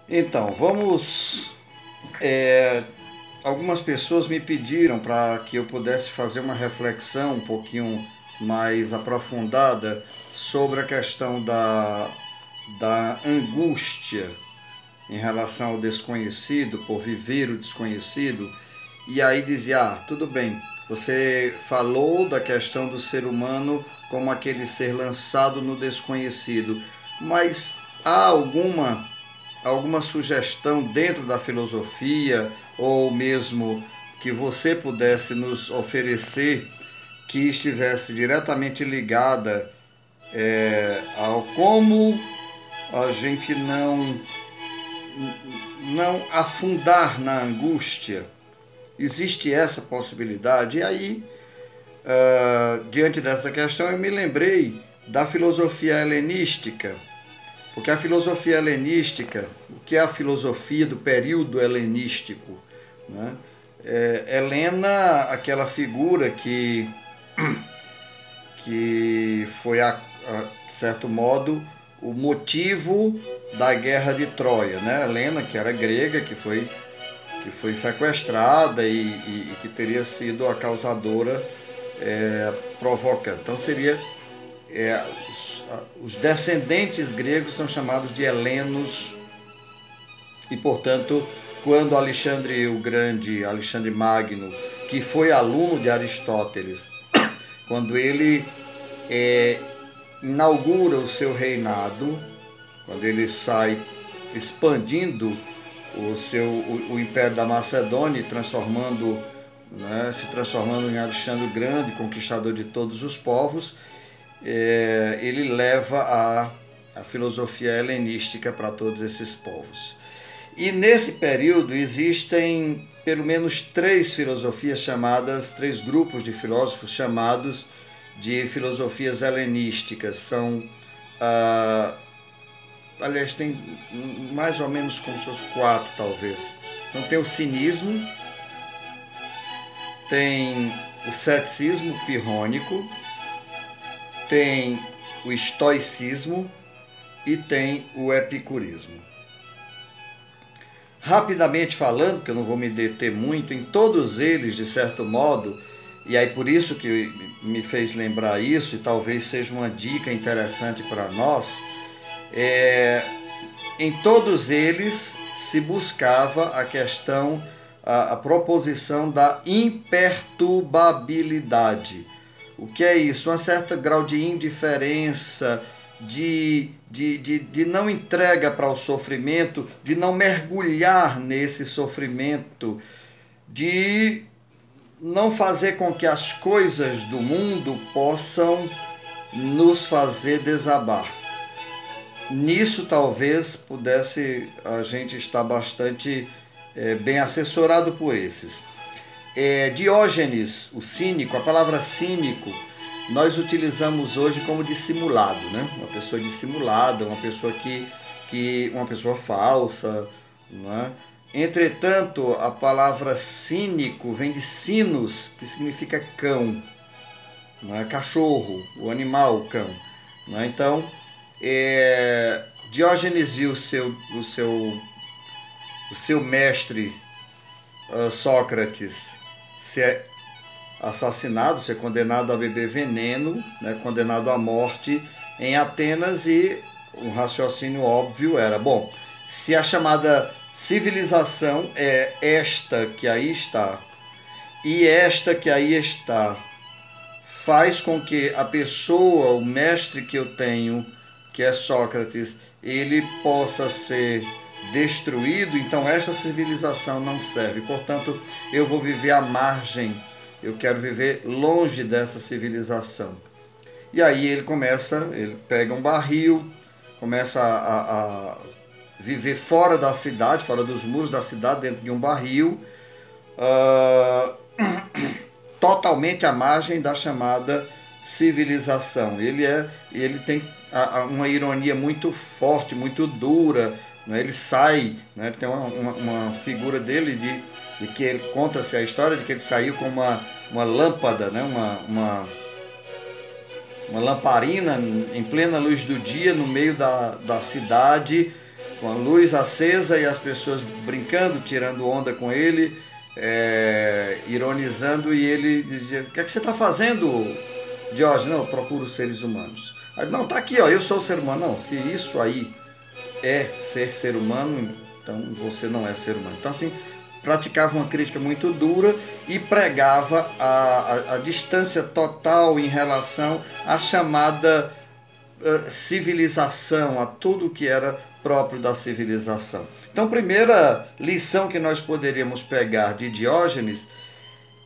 Então, vamos. Algumas pessoas me pediram para que eu pudesse fazer uma reflexão um pouquinho mais aprofundada sobre a questão da angústia em relação ao desconhecido, por viver o desconhecido. E aí dizia: tudo bem, você falou da questão do ser humano como aquele ser lançado no desconhecido, mas há alguma sugestão dentro da filosofia ou mesmo que você pudesse nos oferecer que estivesse diretamente ligada ao como a gente não afundar na angústia? Existe essa possibilidade? E aí, diante dessa questão, eu me lembrei da filosofia helenística, porque a filosofia helenística, o que é a filosofia do período helenístico? Né? Helena, aquela figura que foi, de certo modo, o motivo da guerra de Troia. Né? Helena, que era grega, que foi sequestrada e que teria sido a causadora provocante. Então seria os descendentes gregos são chamados de helenos e, portanto, quando Alexandre o Grande, Alexandre Magno, que foi aluno de Aristóteles, quando ele inaugura o seu reinado, quando ele sai expandindo o Império da Macedônia, se transformando em Alexandre o Grande, conquistador de todos os povos, ele leva a filosofia helenística para todos esses povos. E nesse período existem pelo menos três grupos de filósofos chamados de filosofias helenísticas. Aliás, tem mais ou menos como se fosse quatro, talvez. Então tem o cinismo, tem o ceticismo pirrônico, tem o estoicismo e tem o epicurismo. Rapidamente falando, que eu não vou me deter muito, em todos eles, de certo modo, e aí por isso que me fez lembrar isso, e talvez seja uma dica interessante para nós, em todos eles se buscava a questão, a proposição da imperturbabilidade. O que é isso? Um certo grau de indiferença, de não entrega para o sofrimento, de não mergulhar nesse sofrimento, de não fazer com que as coisas do mundo possam nos fazer desabar. Nisso talvez pudesse a gente estar bastante bem assessorado por esses. Diógenes, o cínico, a palavra cínico, nós utilizamos hoje como dissimulado, né? Uma pessoa dissimulada, uma pessoa uma pessoa falsa, não é? Entretanto, a palavra cínico vem de sinus, que significa cão, não é? Cachorro, o animal, o cão. Não é? Então, Diógenes viu o seu mestre Sócrates ser assassinado, ser condenado a beber veneno, né, condenado à morte em Atenas, e o raciocínio óbvio era: bom, se a chamada civilização é esta que aí está, e esta que aí está faz com que a pessoa, o mestre que eu tenho, que é Sócrates, ele possa ser destruído, então esta civilização não serve. Portanto, eu vou viver à margem, eu quero viver longe dessa civilização. E aí ele pega um barril, começa a viver fora da cidade, fora dos muros da cidade, dentro de um barril, totalmente à margem da chamada civilização. Ele tem uma ironia muito forte, muito dura, né? Ele sai, né? Tem uma figura dele de que ele conta-se a história de que ele saiu com uma lâmpada, né? uma lamparina em plena luz do dia no meio da cidade, com a luz acesa e as pessoas brincando, tirando onda com ele, ironizando, e ele dizia: o que é que você está fazendo, Diógenes? Não, eu procuro seres humanos. Aí, não, tá aqui, ó, eu sou o ser humano. Não, se isso aí é ser humano, então você não é ser humano. Então, assim, praticava uma crítica muito dura e pregava a distância total em relação à chamada civilização, a tudo que era próprio da civilização. Então, primeira lição que nós poderíamos pegar de Diógenes,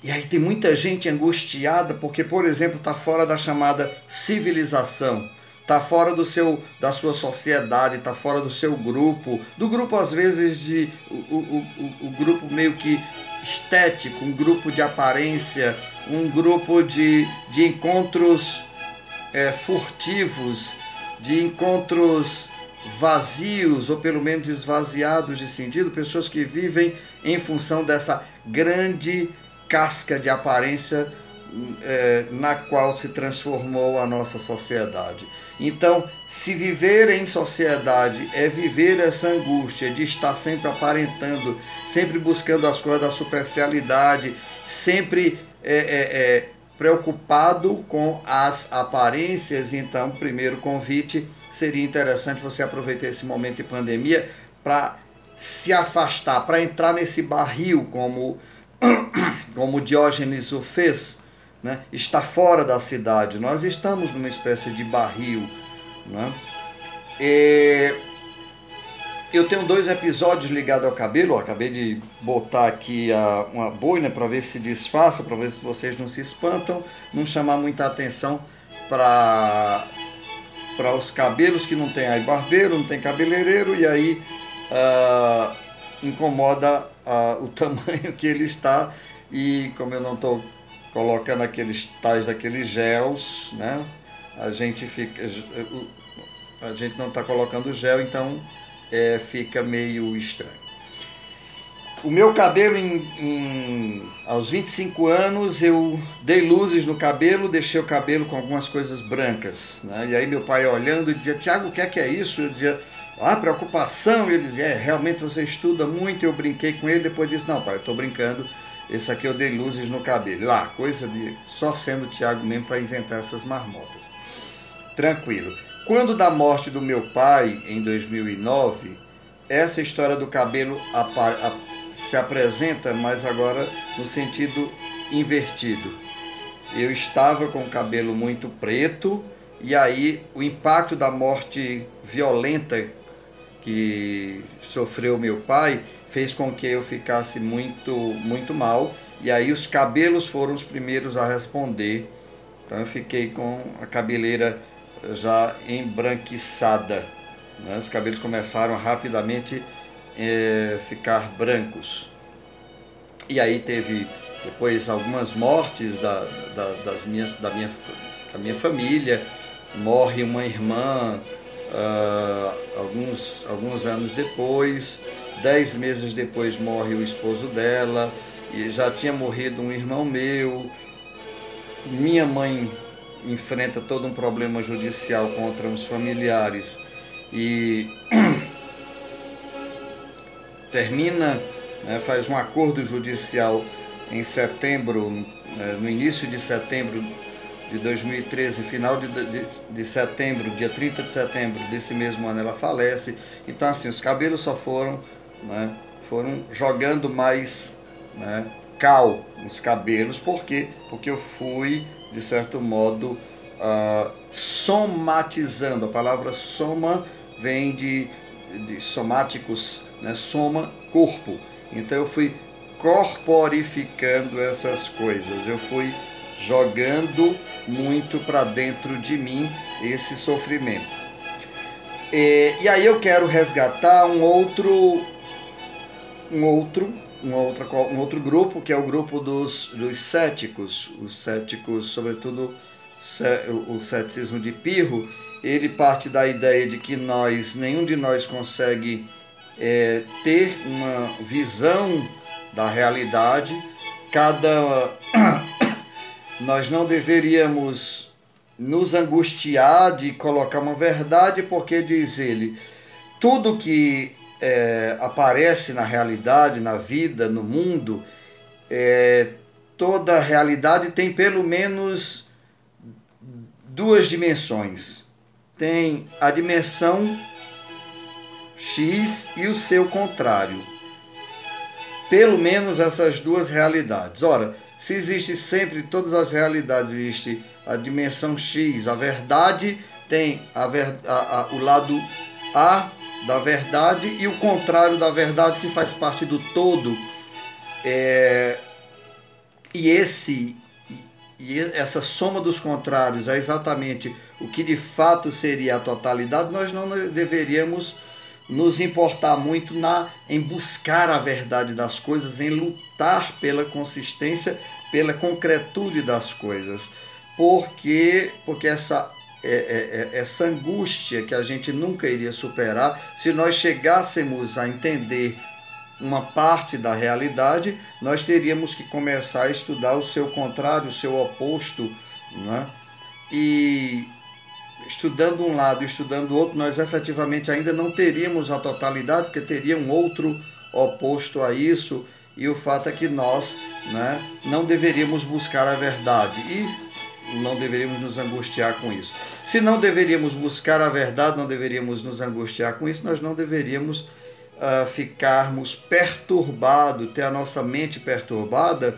e aí tem muita gente angustiada porque, por exemplo, está fora da chamada civilização, está fora da sua sociedade, está fora do seu grupo, do grupo às vezes o grupo meio que estético, um grupo de aparência, um grupo de encontros furtivos, de encontros vazios ou pelo menos esvaziados de sentido, pessoas que vivem em função dessa grande casca de aparência na qual se transformou a nossa sociedade. Então, se viver em sociedade é viver essa angústia de estar sempre aparentando, sempre buscando as coisas da superficialidade, sempre preocupado com as aparências, então, primeiro convite, seria interessante você aproveitar esse momento de pandemia para se afastar, para entrar nesse barril, como Diógenes o fez, né? Está fora da cidade. Nós estamos numa espécie de barril, né? Eu tenho 2 episódios ligados ao cabelo. Eu acabei de botar aqui uma boina para ver se disfarça, para ver se vocês não se espantam, não chamar muita atenção para os cabelos que não tem aí barbeiro, não tem cabeleireiro, e aí incomoda o tamanho que ele está. E como eu não estou colocando aqueles tais daqueles gels, né? A gente não está colocando gel, então fica meio estranho. O meu cabelo, aos 25 anos, eu dei luzes no cabelo, deixei o cabelo com algumas coisas brancas, né? E aí meu pai olhando dizia: Tiago, o que é isso? Eu dizia: preocupação. E ele dizia: realmente você estuda muito. Eu brinquei com ele, depois disse: não, pai, eu estou brincando, esse aqui eu dei luzes no cabelo. Lá, coisa de só sendo o Tiago mesmo para inventar essas marmotas. Tranquilo. Quando da morte do meu pai, em 2009, essa história do cabelo se apresenta, mas agora no sentido invertido. Eu estava com o cabelo muito preto, e aí o impacto da morte violenta que sofreu meu pai fez com que eu ficasse muito, muito mal, e aí os cabelos foram os primeiros a responder. Então eu fiquei com a cabeleira já embranquiçada, né? Os cabelos começaram a rapidamente ficar brancos. E aí teve depois algumas mortes da minha família. Morre uma irmã alguns anos depois, 10 meses depois morre o esposo dela, e já tinha morrido um irmão meu. Minha mãe enfrenta todo um problema judicial contra uns familiares e termina, né, faz um acordo judicial em setembro, no início de setembro de 2013, final de setembro, dia 30 de setembro desse mesmo ano ela falece. Então assim, os cabelos só foram jogando mais, né, cal nos cabelos. Por quê? Porque eu fui, de certo modo, somatizando. A palavra soma vem de somáticos, né? Soma, corpo. Então eu fui corporificando essas coisas, eu fui jogando muito para dentro de mim esse sofrimento. E aí eu quero resgatar um outro grupo, que é o grupo dos céticos. Os céticos, sobretudo o ceticismo de Pirro, ele parte da ideia de que nenhum de nós consegue ter uma visão da realidade. Nós não deveríamos nos angustiar de colocar uma verdade, porque, diz ele, tudo que aparece na realidade, na vida, no mundo, toda realidade tem pelo menos duas dimensões. Tem a dimensão X e o seu contrário. Pelo menos essas duas realidades. Ora, se existe sempre, todas as realidades, existe a dimensão X, a verdade tem o lado A da verdade e o contrário da verdade, que faz parte do todo. E essa soma dos contrários é exatamente o que de fato seria a totalidade. Nós não deveríamos nos importar muito em buscar a verdade das coisas, em lutar pela consistência, pela concretude das coisas, porque essa angústia que a gente nunca iria superar, se nós chegássemos a entender uma parte da realidade, nós teríamos que começar a estudar o seu contrário, o seu oposto, né? E estudando um lado e estudando o outro, nós efetivamente ainda não teríamos a totalidade, porque teria um outro oposto a isso, e o fato é que nós, né, não deveríamos buscar a verdade e não deveríamos nos angustiar com isso. Se não deveríamos buscar a verdade, não deveríamos nos angustiar com isso, nós não deveríamos ficarmos perturbados, ter a nossa mente perturbada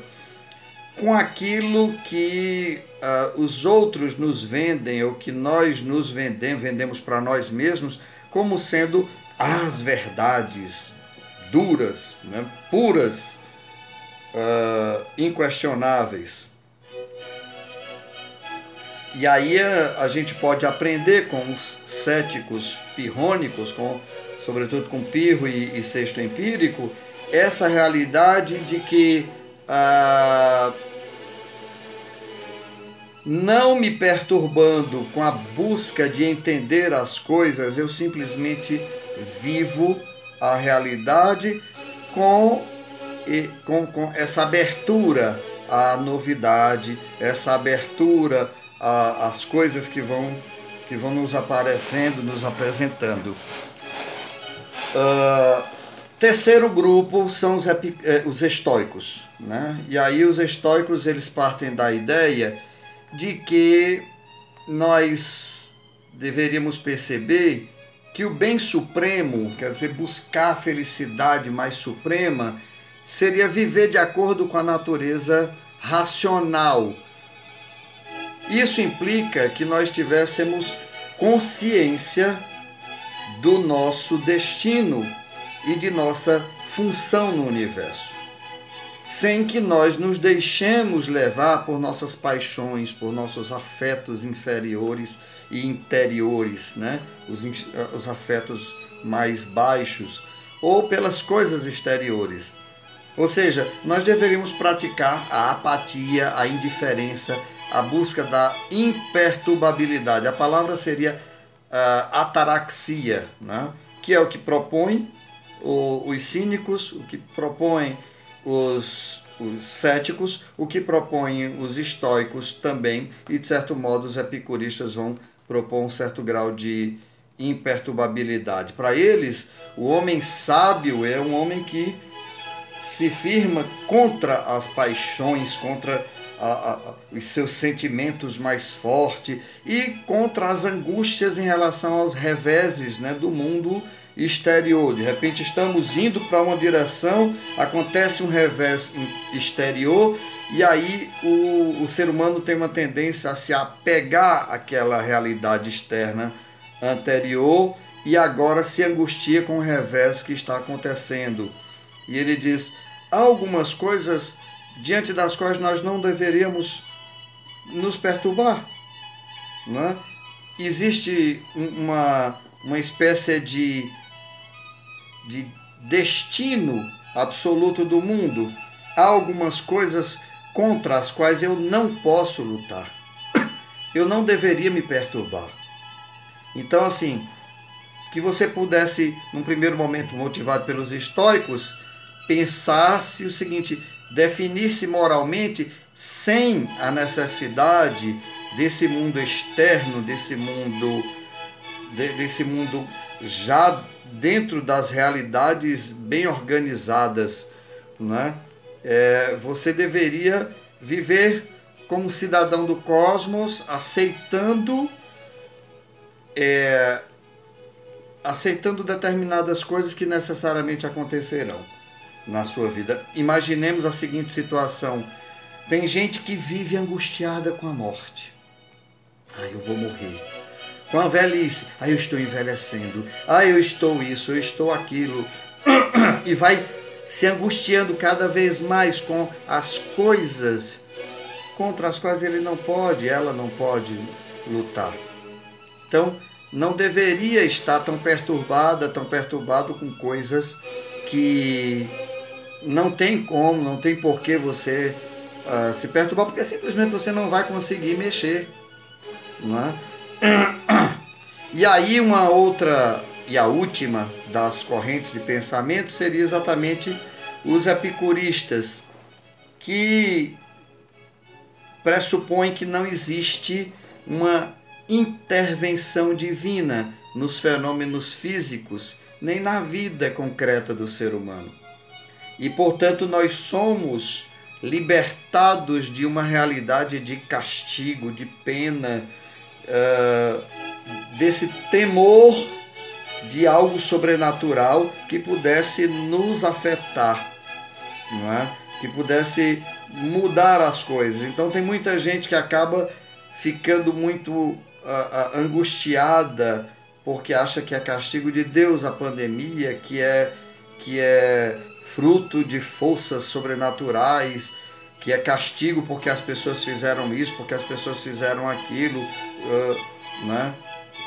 com aquilo que os outros nos vendem, ou que nós nos vendemos para nós mesmos, como sendo as verdades duras, né, puras, inquestionáveis. E aí a gente pode aprender com os céticos pirrônicos, sobretudo com Pirro e Sexto Empírico, essa realidade de que não me perturbando com a busca de entender as coisas, eu simplesmente vivo a realidade com essa abertura à novidade, essa abertura às coisas que vão nos aparecendo, nos apresentando. Terceiro grupo são os estoicos, né? E aí os estoicos, eles partem da ideia de que nós deveríamos perceber que o bem supremo, quer dizer, buscar a felicidade mais suprema, seria viver de acordo com a natureza racional. Isso implica que nós tivéssemos consciência do nosso destino e de nossa função no universo, sem que nós nos deixemos levar por nossas paixões, por nossos afetos inferiores e interiores, né? Os afetos mais baixos, ou pelas coisas exteriores. Ou seja, nós deveríamos praticar a apatia, a indiferença, a busca da imperturbabilidade. A palavra seria ataraxia, né? Que é o que propõe os cínicos, o que propõem os céticos, o que propõem os estoicos também, e de certo modo os epicuristas vão propor um certo grau de imperturbabilidade. Para eles, o homem sábio é um homem que se firma contra as paixões, contra os seus sentimentos mais fortes e contra as angústias em relação aos reveses, né, do mundo exterior. De repente estamos indo para uma direção, acontece um revés exterior e aí o ser humano tem uma tendência a se apegar àquela realidade externa anterior e agora se angustia com o revés que está acontecendo. E ele diz, há algumas coisas diante das quais nós não deveríamos nos perturbar, né? Existe uma espécie de destino absoluto do mundo. Há algumas coisas contra as quais eu não posso lutar. Eu não deveria me perturbar. Então, assim, que você pudesse, num primeiro momento, motivado pelos estoicos, pensasse o seguinte, definir-se moralmente sem a necessidade desse mundo externo, desse mundo já dentro das realidades bem organizadas, né? Você deveria viver como cidadão do cosmos, aceitando determinadas coisas que necessariamente acontecerão na sua vida. Imaginemos a seguinte situação: tem gente que vive angustiada com a morte. Eu vou morrer. Com a velhice, eu estou envelhecendo. Eu estou isso, eu estou aquilo. E vai se angustiando cada vez mais com as coisas contra as quais ela não pode lutar. Então, não deveria estar tão perturbado com coisas que não tem por que você se perturbar, porque simplesmente você não vai conseguir mexer, não é? E aí uma outra e a última das correntes de pensamento seria exatamente os epicuristas, que pressupõem que não existe uma intervenção divina nos fenômenos físicos, nem na vida concreta do ser humano. E, portanto, nós somos libertados de uma realidade de castigo, de pena, desse temor de algo sobrenatural que pudesse nos afetar, não é? Que pudesse mudar as coisas. Então tem muita gente que acaba ficando muito angustiada porque acha que é castigo de Deus a pandemia, que é fruto de forças sobrenaturais, que é castigo porque as pessoas fizeram isso, porque as pessoas fizeram aquilo, né?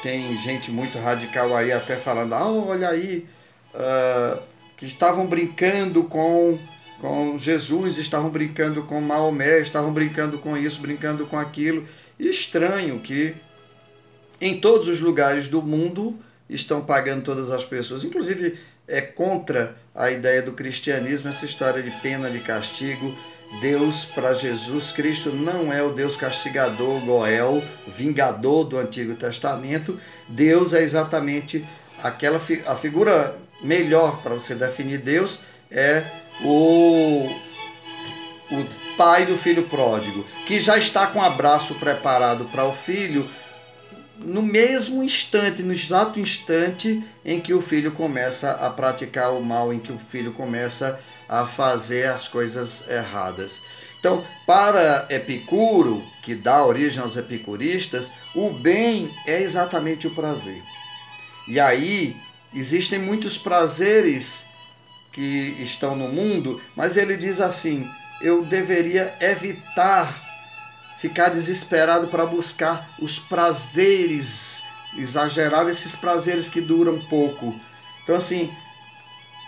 Tem gente muito radical aí até falando, olha aí, que estavam brincando com Jesus, estavam brincando com Maomé, estavam brincando com isso, brincando com aquilo. E estranho que em todos os lugares do mundo estão pagando todas as pessoas. Inclusive é contra a ideia do cristianismo essa história de pena, de castigo. Deus, para Jesus Cristo, não é o Deus castigador, Goel, vingador do Antigo Testamento. Deus é exatamente a figura melhor para você definir Deus, é o pai do filho pródigo, que já está com o abraço preparado para o filho no mesmo instante, no exato instante em que o filho começa a praticar o mal, em que o filho começa a fazer as coisas erradas. Então, para Epicuro, que dá origem aos epicuristas, o bem é exatamente o prazer. E aí, existem muitos prazeres que estão no mundo, mas ele diz assim, eu deveria evitar ficar desesperado para buscar os prazeres exagerados, esses prazeres que duram pouco. Então, assim,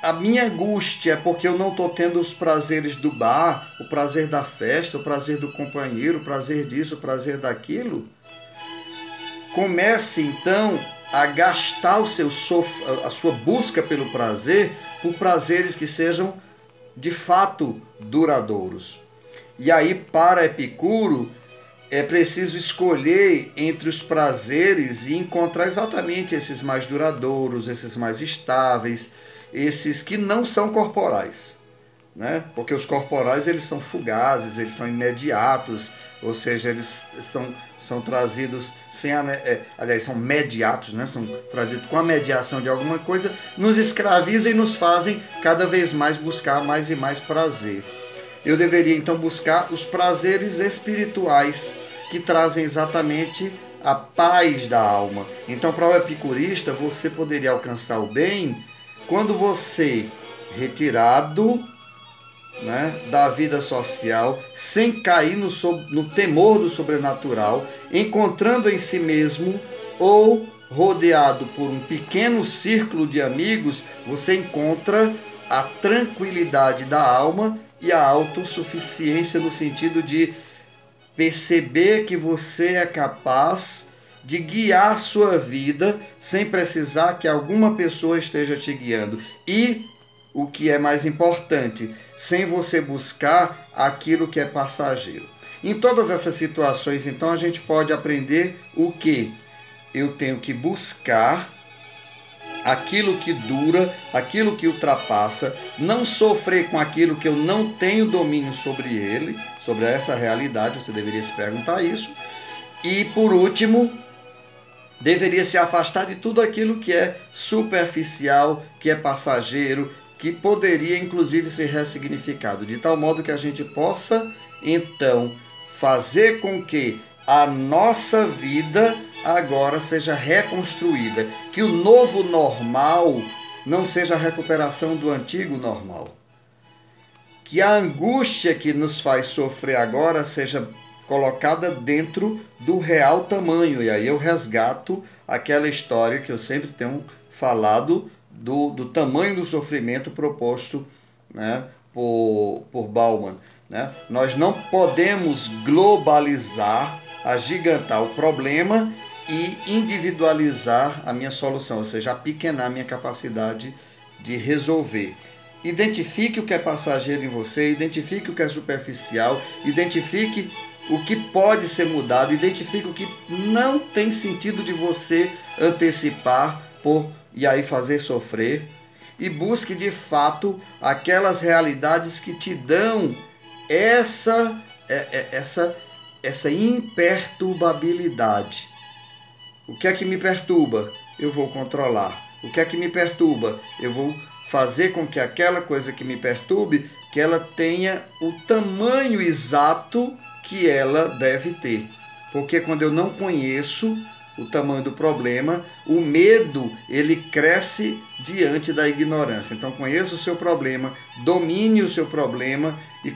a minha angústia é porque eu não estou tendo os prazeres do bar, o prazer da festa, o prazer do companheiro, o prazer disso, o prazer daquilo. Comece, então, a gastar a sua busca pelo prazer por prazeres que sejam, de fato, duradouros. E aí, para Epicuro, é preciso escolher entre os prazeres e encontrar exatamente esses mais duradouros, esses mais estáveis, esses que não são corporais, né? Porque os corporais eles são fugazes, eles são imediatos, ou seja, eles são trazidos aliás, são mediatos, né? São trazidos com a mediação de alguma coisa, nos escravizam e nos fazem cada vez mais buscar mais e mais prazer. Eu deveria então buscar os prazeres espirituais que trazem exatamente a paz da alma. Então, para o epicurista, você poderia alcançar o bem quando você, retirado, né, da vida social, sem cair no temor do sobrenatural, encontrando em si mesmo ou rodeado por um pequeno círculo de amigos, você encontra a tranquilidade da alma e a autossuficiência no sentido de perceber que você é capaz de guiar sua vida sem precisar que alguma pessoa esteja te guiando. E, o que é mais importante, sem você buscar aquilo que é passageiro. Em todas essas situações, então, a gente pode aprender o que? Eu tenho que buscar aquilo que dura, aquilo que ultrapassa, não sofrer com aquilo que eu não tenho domínio sobre ele, sobre essa realidade, você deveria se perguntar isso. E por último, deveria se afastar de tudo aquilo que é superficial, que é passageiro, que poderia inclusive ser ressignificado, de tal modo que a gente possa então fazer com que a nossa vida agora seja reconstruída, que o novo normal não seja a recuperação do antigo normal, que a angústia que nos faz sofrer agora seja colocada dentro do real tamanho. E aí eu resgato aquela história que eu sempre tenho falado do tamanho do sofrimento proposto, né, por Bauman, né? Nós não podemos globalizar, agigantar o problema e individualizar a minha solução, ou seja, apequenar a minha capacidade de resolver. Identifique o que é passageiro em você, identifique o que é superficial, identifique o que pode ser mudado, identifique o que não tem sentido de você antecipar e aí fazer sofrer, e busque de fato aquelas realidades que te dão essa imperturbabilidade. O que é que me perturba? Eu vou controlar. O que é que me perturba? Eu vou fazer com que aquela coisa que me perturbe, que ela tenha o tamanho exato que ela deve ter. Porque quando eu não conheço o tamanho do problema, o medo, ele cresce diante da ignorância. Então conheça o seu problema, domine o seu problema e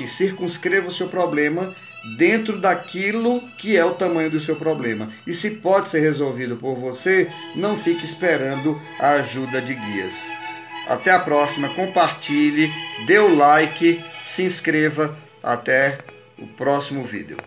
circunscreva o seu problema dentro daquilo que é o tamanho do seu problema. E se pode ser resolvido por você, não fique esperando a ajuda de guias. Até a próxima, compartilhe, dê o like, se inscreva. Até o próximo vídeo.